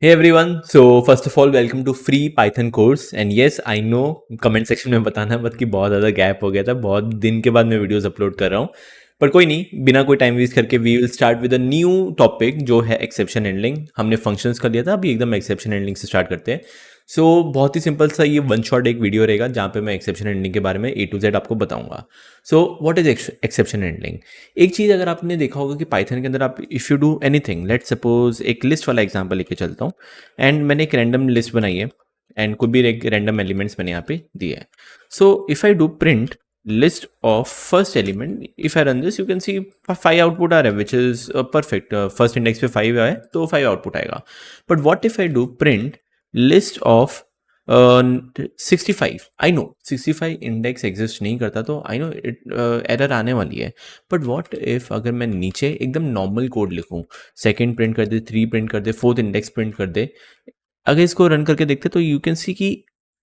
Hey everyone, so first of all welcome to free Python course and yes I know comment section में बताना मत कि बहुत ज़्यादा गैप हो गया था, बहुत दिन के बाद मैं वीडियोस अपलोड कर रहा हूँ। पर कोई नहीं, बिना कोई टाइम वेस्ट करके we will start with a new topic जो है एक्सेप्शन हैंडलिंग। हमने फंक्शंस कर लिया था, अभी एकदम एक्सेप्शन हैंडलिंग से स्टार्ट करते हैं। सो बहुत ही सिंपल सा ये वन शॉट एक वीडियो रहेगा जहाँ पे मैं एक्सेप्शन हैंडलिंग के बारे में A to Z आपको बताऊंगा। So what is exception handling? एक चीज़ अगर आपने देखा होगा कि पाइथन के अंदर आप if you do anything, let's suppose एक लिस्ट वाला एग्जांपल लेके चलता हूँ एंड मैंने एक रैंडम लिस्ट बनाई है एंड कुछ भी एक रैंडम एलिमेंट्स मैंने यहाँ पे दिए हैं। So if I do print list of first element, if I run this you can see 5 output आ रहा है which is perfect। First index पे 5 आए तो 5 आउटपुट आएगा। But what if I do print list of 65? I know 65 index exist नहीं करता, तो आई know error आने वाली है। बट व्हाट इफ अगर मैं नीचे एकदम नॉर्मल कोड लिखूं, सेकंड प्रिंट कर दे, 3 प्रिंट कर दे, फोर्थ इंडेक्स प्रिंट कर दे, अगर इसको रन करके देखते तो यू कैन सी कि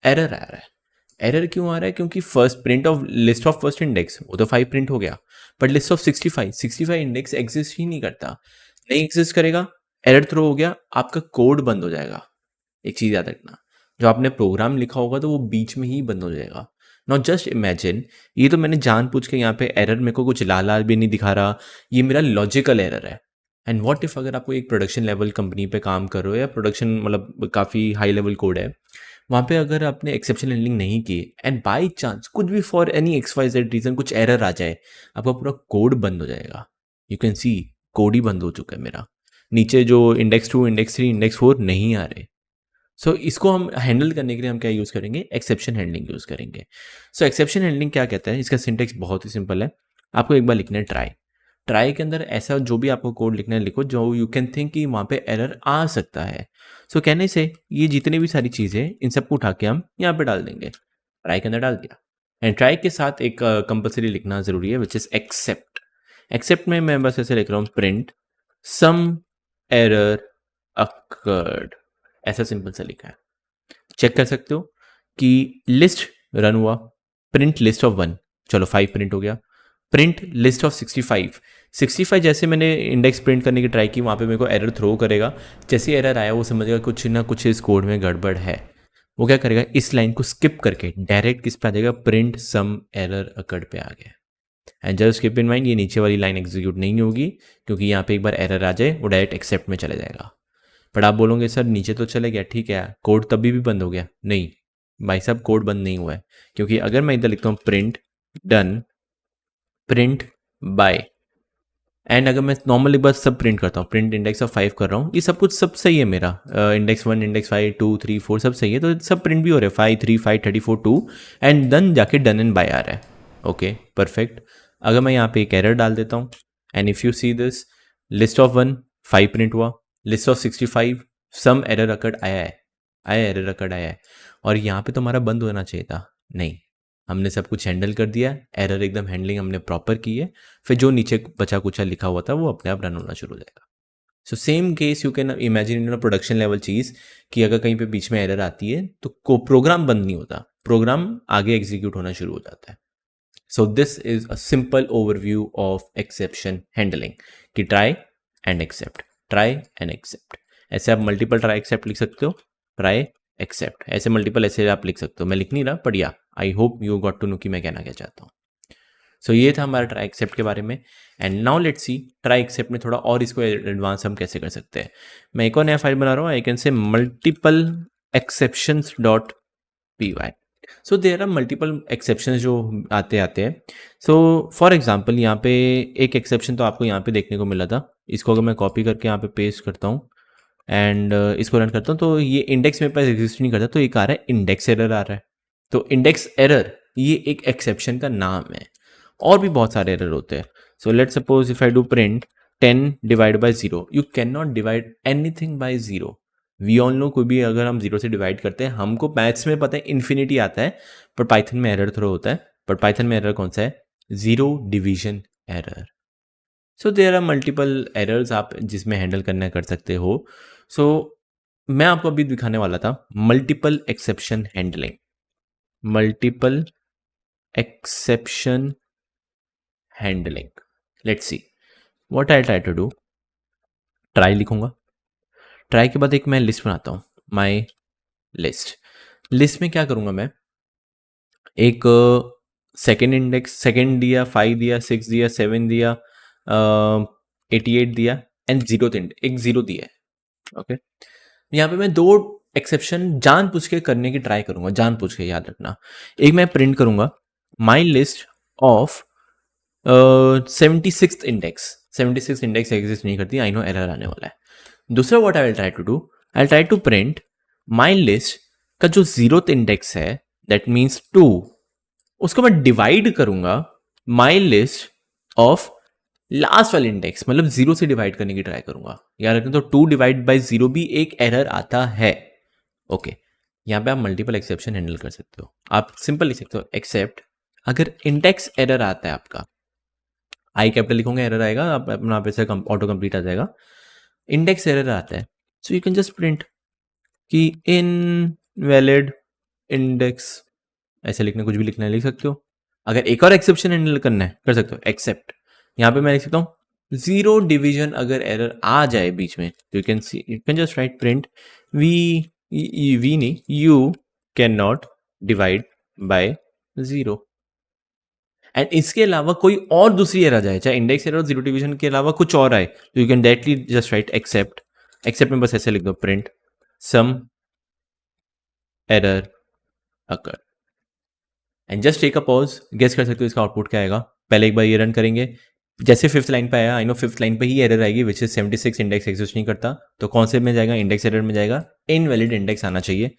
एरर आ रहा है। एरर क्यों आ रहा है? क्योंकि first print of list of first index वो तो 5 प्रिंट हो गया, but list of 65 index exist ही नहीं करता। नहीं एग्जिस्ट करेगा, एरर थ्रो हो गया, आपका कोड बंद हो जाएगा। एक चीज़ याद रखना, जो आपने प्रोग्राम लिखा होगा तो वो बीच में ही बंद हो जाएगा। नॉट जस्ट इमेजिन, ये तो मैंने जानबूझ के यहाँ पे एरर मेरे को कुछ लाल लाल भी नहीं दिखा रहा, ये मेरा लॉजिकल एरर है। एंड व्हाट इफ अगर आपको एक प्रोडक्शन लेवल कंपनी पे काम कर रहे हो या प्रोडक्शन मतलब काफ़ी हाई लेवल कोड है, वहाँ पे अगर आपने एक्सेप्शन हैंडलिंग नहीं की एंड बाई चांस कुछ भी फॉर एनी XYZ रीज़न कुछ एरर आ जाए, आपका पूरा कोड बंद हो जाएगा। यू कैन सी कोड ही बंद हो चुका है मेरा। नीचे जो इंडेक्स 2, इंडेक्स 3, इंडेक्स 4 नहीं आ रहे। सो इसको हम हैंडल करने के लिए हम क्या यूज़ करेंगे? एक्सेप्शन हैंडलिंग यूज़ करेंगे। सो एक्सेप्शन हैंडलिंग क्या कहता है? इसका सिंटेक्स बहुत ही सिंपल है। आपको एक बार लिखना है ट्राई। ट्राई के अंदर ऐसा जो भी आपको कोड लिखना है लिखो जो यू कैन थिंक कि वहाँ पे एरर आ सकता है। सो कहने से ये जितनी भी सारी चीज़ें इन सबको उठा के हम यहाँ पे डाल देंगे। ट्राई के अंदर डाल दिया एंड ट्राई के साथ एक कंपलसरी लिखना ज़रूरी है विच इज़ एक्सेप्ट। एक्सेप्ट में मैं बस ऐसे लिख रहा हूँ प्रिंट सम एरर अकर्ड, ऐसा सिंपल सा लिखा है। चेक कर सकते हो कि लिस्ट रन हुआ, प्रिंट लिस्ट ऑफ 1, चलो 5 प्रिंट हो गया। प्रिंट लिस्ट ऑफ 65 जैसे मैंने इंडेक्स प्रिंट करने की ट्राई की, वहाँ पे मेरे को एरर थ्रो करेगा। जैसे एरर आया वो समझेगा कुछ ना कुछ इस कोड में गड़बड़ है। वो क्या करेगा? इस लाइन को स्किप करके डायरेक्ट किस पे आ जाएगा? प्रिंट सम एरर अकर्ड पे आ गया। And just keep in mind, ये नीचे वाली लाइन एग्जीक्यूट नहीं होगी क्योंकि यहाँ पे एक बार एरर आ जाए वो डायरेक्ट एक्सेप्ट में चले जाएगा। बट आप बोलोगे सर नीचे तो चले गया, ठीक है, कोड तभी भी बंद हो गया। नहीं भाई साहब, कोड बंद नहीं हुआ है, क्योंकि अगर मैं इधर लिखता हूँ print done, print bye, and अगर मैं नॉर्मली बस सब प्रिंट करता हूँ, प्रिंट इंडेक्स ऑफ 5 कर रहा हूँ, ये सब कुछ सब सही है मेरा। इंडेक्स 1, इंडेक्स 5, 2, 3, 4 सब सही है, तो सब प्रिंट भी हो रहे हैं 5, 3, 5, 34, 2 एंड देन जाके डन एंड बाय आ रहा है। Okay perfect. अगर मैं यहाँ पे एक एरर डाल देता हूँ and if you see this, list of 1 5 print हुआ, list of 65 some error occurred आया है, एरर अकर्ड आया है, और यहाँ पे तो हमारा बंद होना चाहिए था। नहीं, हमने सब कुछ हैंडल कर दिया, एरर एकदम हैंडलिंग हमने प्रॉपर की है, फिर जो नीचे बचा कुचा लिखा हुआ था वो अपने आप रन होना शुरू हो जाएगा। So same case you can imagine in production level चीज़ कि अगर कहीं पे बीच में एरर आती है तो प्रोग्राम बंद नहीं होता, प्रोग्राम आगे एग्जीक्यूट होना शुरू हो जाता है। So this is a simple overview of exception handling कि try and except, try and except. ऐसे आप मल्टीपल ट्राई एक्सेप्ट लिख सकते हो, ट्राई एक्सेप्ट, ऐसे मल्टीपल ऐसे आप लिख सकते हो। मैं लिख नहीं रहा, but yeah I hope you got to know कि मैं कहना क्या चाहता हूँ। सो ये था हमारा ट्राई एक्सेप्ट के बारे में। And now let's see try except में थोड़ा और इसको एडवांस हम कैसे कर सकते हैं। मैं एक और नया फाइल बना रहा हूँ, I can say multiple exceptions dot P Y. So there are multiple exceptions जो आते आते हैं। सो फॉर एग्जाम्पल यहाँ पे एक एक्सेप्शन तो आपको यहाँ पे देखने को मिला था, इसको अगर मैं कॉपी करके यहाँ पे पेस्ट करता हूँ एंड इसको रन करता हूँ तो ये इंडेक्स मेरे पास एग्जिस्ट नहीं करता, तो एक आ रहा है इंडेक्स एरर आ रहा है। तो इंडेक्स एरर ये एक एक्सेप्शन का नाम है, और भी बहुत सारे एरर होते हैं। So let suppose if I do print 10 divide by 0, you can not divide anything by 0। We all know कोई भी अगर हम 0 से डिवाइड करते हैं, हमको मैथ्स में पता है इन्फिनिटी आता है, पर पाइथन में एरर थ्रो होता है। पर पाइथन में एरर कौन सा है? 0 division error. So there are multiple errors आप जिसमें हैंडल करना कर सकते हो। सो मैं आपको अभी दिखाने वाला था multiple exception handling, multiple exception handling. Let's see what I try to do. Try लिखूंगा, ट्राई के बाद एक मैं लिस्ट बनाता हूँ, माई लिस्ट में क्या करूँगा मैं, एक सेकेंड इंडेक्स, सेकेंड दिया, 5 दिया, 6 दिया, 7 दिया, 88 दिया एंड जीरो एक जीरो दिया है। ओके, यहाँ पे मैं दो एक्सेप्शन जानबूझ के करने की ट्राई करूंगा, जानबूझ के, याद रखना। एक मैं प्रिंट करूंगा my list of 76th index, 76 index exist नहीं करती, आई नो एरर आने वाला है। दूसरा what I will try to do, I will try to print my list का जो 0th इंडेक्स है, दैट मीन्स 2, उसको मैं डिवाइड करूंगा माई लिस्ट ऑफ लास्ट वाले इंडेक्स, मतलब 0 से डिवाइड करने की ट्राई करूंगा। याद रखें, तो 2 डिवाइड बाई 0 भी एक एरर आता है। ओके, यहाँ पे आप मल्टीपल एक्सेप्शन हैंडल कर सकते हो। आप सिंपल लिख सकते हो, एक्सेप्ट अगर इंडेक्स एरर आता है आपका, आई कैपिटल लिखोगे एरर आएगा, आप अपना पे से ऑटो कंप्लीट आ जाएगा। इंडेक्स एरर आता है, so you can just print कि इनवैलिड इंडेक्स, ऐसे लिखना, कुछ भी लिखना है लिख सकते हो। अगर एक और एक्सेप्शन हैंडल करना है कर सकते हो, एक्सेप्ट, यहाँ पे मैं लिख सकता हूँ 0 डिवीजन अगर एरर आ जाए बीच में, तो you can just write print we नहीं, you can not divide by 0। And इसके अलावा कोई और दूसरी एरर आ जाए, चाहे इंडेक्स एरर और 0 डिवीजन के अलावा कुछ और आए, तो you can directly just write except, except में बस ऐसे लिख दो, print some error occur and just take a pause. Guess कर सकते हो इसका आउटपुट क्या आएगा। पहले एक बार ये रन करेंगे, जैसे 5th लाइन पे आया, आई नो 5th लाइन पे ही एरर आएगी, विच इज 76 इंडेक्स एग्जिस्ट नहीं करता, तो कौन से में जाएगा, इंडेक्स एरर में जाएगा, इनवैलिड इंडेक्स आना चाहिए।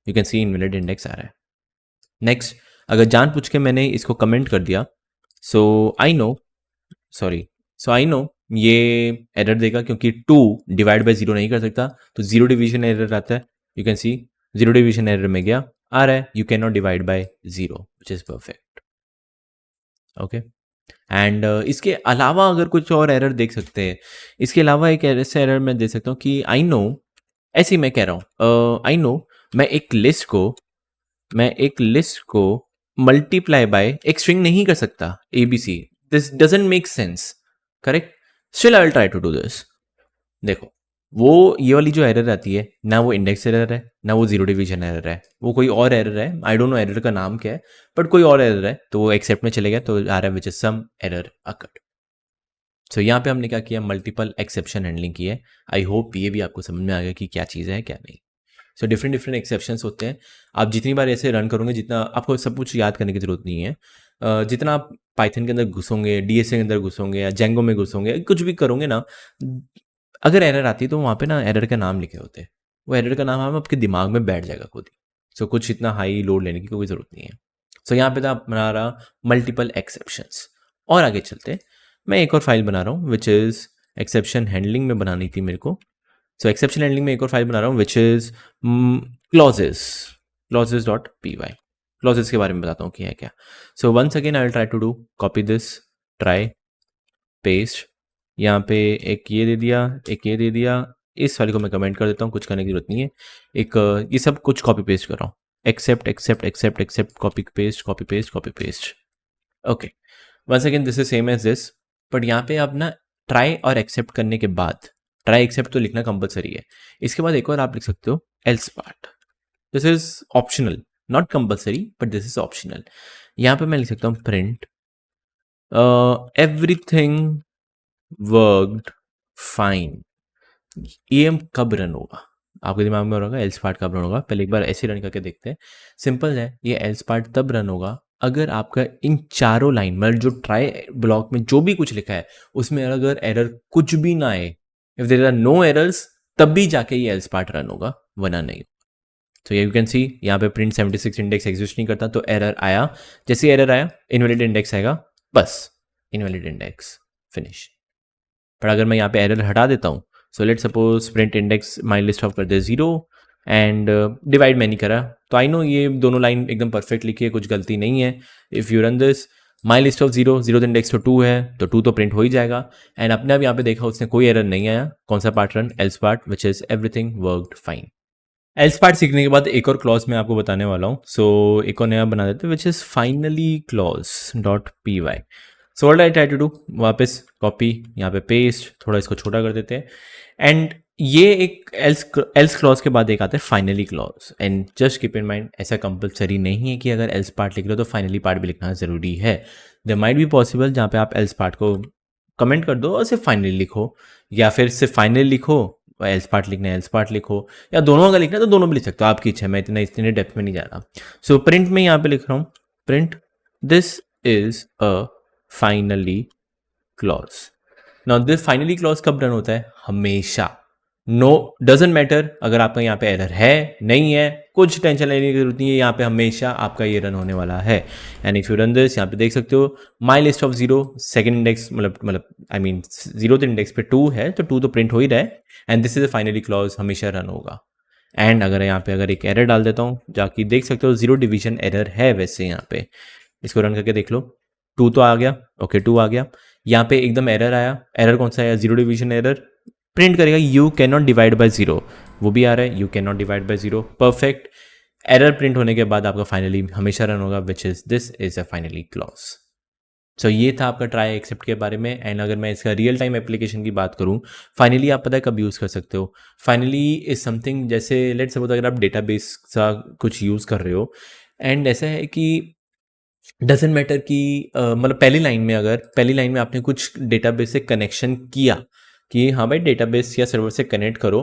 You can see invalid index आ रहा है। नेक्स्ट, अगर जानबूझ के मैंने इसको कमेंट कर दिया, सो आई नो ये एरर देगा, क्योंकि 2 डिवाइड बाय 0 नहीं कर सकता, तो 0 डिवीजन एरर आता है। You can C 0 division error में गया, आ रहा है you can not divide by 0, which is perfect. Okay, and इसके अलावा अगर कुछ और एरर देख सकते हैं, इसके अलावा एक ऐसे एरर मैं दे सकता हूँ कि आई नो, ऐसे ही मैं कह रहा हूँ, आई नो मैं एक लिस्ट को मल्टीप्लाई बाय एक स्ट्रिंग नहीं कर सकता, ABC, this doesn't make sense, correct. Still I will try to do this. देखो, वो ये वाली जो एरर आती है ना, वो इंडेक्स एरर है ना वो 0 डिवीजन एरर है, वो कोई और एरर है, आई डोंट नो एरर का नाम क्या है, बट कोई और एरर है, तो वो एक्सेप्ट में चलेगा, तो आ रहा है which is some error occurred. So यहाँ पे हमने क्या किया, मल्टीपल एक्सेप्शन हैंडलिंग की है। आई होप ये भी आपको समझ में आ गया कि क्या चीज़ है क्या नहीं। सो डिफरेंट एक्सेप्शंस होते हैं। आप जितनी बार ऐसे रन करोगे, जितना आपको सब कुछ याद करने की जरूरत नहीं है, जितना आप पाइथन के अंदर घुसोगे, डीएसए के अंदर घुसोगे या जेंगो में घुसोगे, कुछ भी करोगे ना, अगर एरर आती है तो वहाँ पे ना एरर का नाम लिखे होते हैं, वो एरर का नाम हम आपके दिमाग में बैठ जाएगा खुद ही। सो कुछ इतना हाई लोड लेने की कोई ज़रूरत नहीं है। सो यहाँ पे था बना रहा मल्टीपल एक्सेप्शंस। और आगे चलते, मैं एक और फाइल बना रहा हूँ विच इज़ एक्सेप्शन हैंडलिंग में बनानी थी मेरे को। सो एक्सेप्शन हैंडलिंग में एक और फाइल बना रहा हूँ विच इज़ clauses.py। क्लॉजेस के बारे में बताता हूँ कि है क्या। So once again I will try to do copy this, try paste, यहाँ पे एक ये दे दिया, एक ये दे दिया, इस वाले को मैं कमेंट कर देता हूँ, कुछ करने की जरूरत नहीं है। एक ये सब कुछ कॉपी पेस्ट कर रहा हूँ, except except except except, copy paste copy paste copy paste. Okay, once again this is same as this, but यहाँ पे आप ना ट्राई और एक्सेप्ट करने के बाद, ट्राई एक्सेप्ट तो लिखना कंपलसरी है, इसके बाद एक और आप लिख सकते हो else part. This is optional, not compulsory, but this is optional. यहाँ पे मैं लिख सकता हूँ प्रिंट एवरीथिंग वर्कड फाइन। ये कब रन होगा आपके दिमाग में होगा, एल्स पार्ट कब रन होगा, पहले एक बार ऐसे रन करके देखते हैं। सिंपल है, ये एल्स पार्ट तब रन होगा अगर आपका इन चारों लाइन, मतलब जो ट्राई ब्लॉक में जो भी कुछ लिखा है उसमें अगर एरर कुछ भी ना आए, if there are no errors, तब भी जाके ये एल्स पार्ट रन होगा, वरना नहीं। तो यू कैन सी यहाँ पे प्रिंट 76 इंडेक्स एग्जिस्ट नहीं करता, तो एरर आया, जैसे एरर आया इनवैलिड इंडेक्स आएगा, बस इनवैलिड इंडेक्स, फिनिश। पर अगर मैं यहाँ पे एरर हटा देता हूँ, सो let suppose print index my list of कर दे 0 एंड डिवाइड मैं नहीं करा, तो आई नो ये दोनों लाइन एकदम परफेक्ट लिखी है, कुछ गलती नहीं है। If you run this my list of 0, 0th index तो 2 है, तो 2 तो प्रिंट हो ही जाएगा। एंड अपने आप यहाँ पे देखा उसने कोई एरर नहीं आया। कौन सा part run, else part, which is everything worked fine. Else part सीखने के बाद एक और क्लॉज मैं आपको बताने वाला हूँ। सो एक और नया बना देते हैं which is finally clause dot P Y. So what I try to do, वापस कॉपी, यहाँ पे पेस्ट, थोड़ा इसको छोटा कर देते हैं, एंड ये एक एल्स क्लॉज के बाद एक आता है finally clause, and just keep in mind ऐसा कंपलसरी नहीं है कि अगर एल्स पार्ट लिख रहे हो तो फाइनली पार्ट भी लिखना ज़रूरी है। देयर माइट बी पॉसिबल जहाँ पे आप एल्स पार्ट को कमेंट कर दो और सिर्फ फाइनली लिखो, या फिर सिर्फ फाइनली लिखो, एल्स पार्ट लिखना है एल्स पार्ट लिखो, या दोनों अगर लिखना है तो दोनों भी लिख सकते हो, आपकी इच्छा है, मैं इतने डेप्थ में नहीं जा रहा। सो प्रिंट में यहाँ पे लिख रहा हूँ, print this is a finally clause. Now this finally clause कब रन होता है? हमेशा। नो डजेंट मैटर अगर आपका यहाँ पे एरर है नहीं है, कुछ टेंशन लेने की जरूरत नहीं है, यहाँ पे हमेशा आपका ये रन होने वाला है। And if you run this, यहाँ पे देख सकते हो माई list of zero, second index मतलब आई मीन जीरो इंडेक्स पे 2 है तो 2 तो प्रिंट हो ही रहा है, and this is a finally clause, हमेशा रन होगा। एंड अगर यहाँ पे अगर एक एरर डाल देता हूँ, जाके देख सकते हो जीरो डिवीजन एरर है वैसे यहाँ पे, इसको रन करके देख लो, 2 तो आ गया, ओके 2 आ गया। यहाँ पे एकदम एरर आया, एरर कौन सा आया? जीरो डिवीजन एरर, प्रिंट करेगा you can not divide by zero, वो भी आ रहा है you can not divide by zero, perfect. Error print होने के बाद आपका फाइनली हमेशा रन होगा, which is this is a finally clause. So ये था आपका ट्राई एक्सेप्ट के बारे में। एंड अगर मैं इसका रियल टाइम एप्लीकेशन की बात करूँ, फाइनली आप पता है कब यूज़ कर सकते हो? फाइनली इज समथिंग जैसे लेट सपोज अगर आप डेटाबेस सा कुछ यूज़ कर रहे हो, एंड ऐसा है कि डजेंट मैटर कि मतलब पहली लाइन में आपने कुछ डेटाबेस से कनेक्शन किया कि हाँ भाई डेटाबेस या सर्वर से कनेक्ट करो,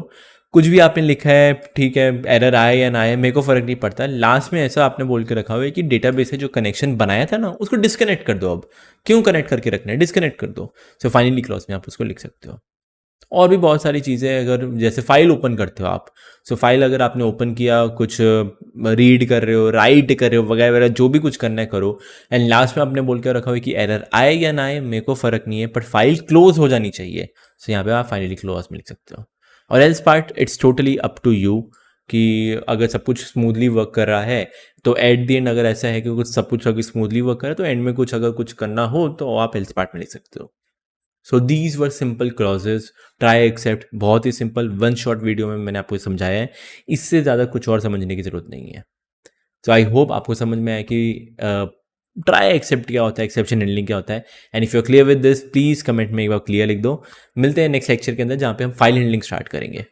कुछ भी आपने लिखा है ठीक है, एरर आए या ना आए मेरे को फ़र्क नहीं पड़ता, लास्ट में ऐसा आपने बोल के रखा हुआ है कि डेटाबेस से जो कनेक्शन बनाया था ना उसको डिस्कनेक्ट कर दो, अब क्यों कनेक्ट करके रखना है, डिस्कनेक्ट कर दो। सो फाइनली क्लॉज में आप उसको लिख सकते हो। और भी बहुत सारी चीज़ें, अगर जैसे फाइल ओपन करते हो आप, सो फाइल अगर आपने ओपन किया, कुछ रीड कर रहे हो, राइट कर रहे हो, वगैरह वगैरह जो भी कुछ करना है करो, एंड लास्ट में आपने बोल के रखा हुआ है कि एरर आए या ना आए मेरे को फ़र्क नहीं है, बट फाइल क्लोज हो जानी चाहिए। सो यहाँ पे आप फाइनली क्लोज में लिख सकते हो। और else part it's totally up to you कि अगर सब कुछ स्मूथली वर्क कर रहा है तो एट द एंड अगर ऐसा है कि कुछ सब कुछ अगर स्मूथली वर्क कर रहा है तो एंड में कुछ अगर कुछ करना हो तो आप एल्स पार्ट में लिख सकते हो। So these were simple clauses, try except, बहुत ही सिंपल, वन शॉर्ट वीडियो में मैंने आपको समझाया है, इससे ज़्यादा कुछ और समझने की ज़रूरत नहीं है। सो आई होप आपको समझ में आया कि ट्राई एक्सेप्ट क्या होता है, एक्सेप्शन हैंडलिंग क्या होता है। And if you are clear with this, please comment में एक बार क्लियर लिख दो। मिलते हैं नेक्स्ट लेक्चर के अंदर जहाँ पे हम फाइल हैंडलिंग स्टार्ट करेंगे।